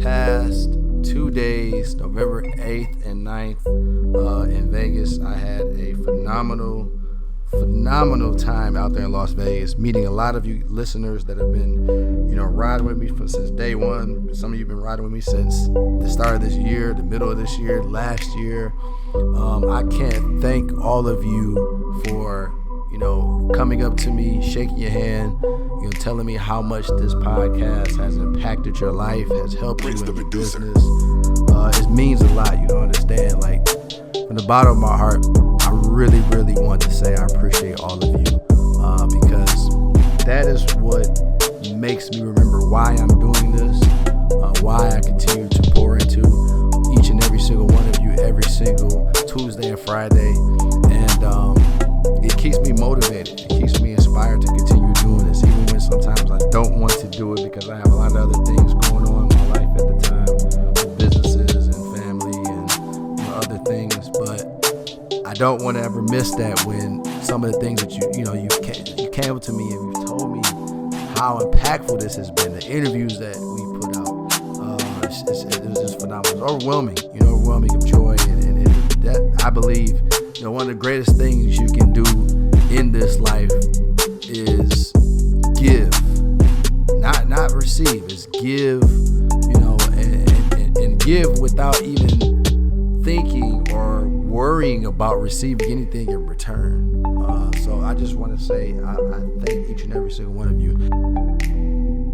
past 2 days, November 8th and 9th, in Vegas. I had a phenomenal time out there in Las Vegas, meeting a lot of you listeners that have been, riding with me since day one. Some of you have been riding with me since the start of this year, the middle of this year, last year. I can't thank all of you for, coming up to me, shaking your hand, telling me how much this podcast has impacted your life, has helped you in your business. It means a lot. You don't understand. Like, from the bottom of my heart, I really, really want to say I appreciate all of you, because that is what makes me remember why I'm doing this, why I continue to pour into each and every single one of you every single Tuesday and Friday, and it keeps me motivated. It keeps me inspired to continue doing this, even when sometimes I don't want to do it because I have a lot of other things going on in my life at the time, with businesses and family and other things. But I don't want to ever miss that when some of the things that you came up to me and you've told me how impactful this has been. The interviews that we put out, it was just phenomenal. It was overwhelming of joy, and that I believe, one of the greatest things you can do in this life is give, not receive. Is give, and give without even thinking or worrying about receiving anything in return. So I just want to say I thank each and every single one of you.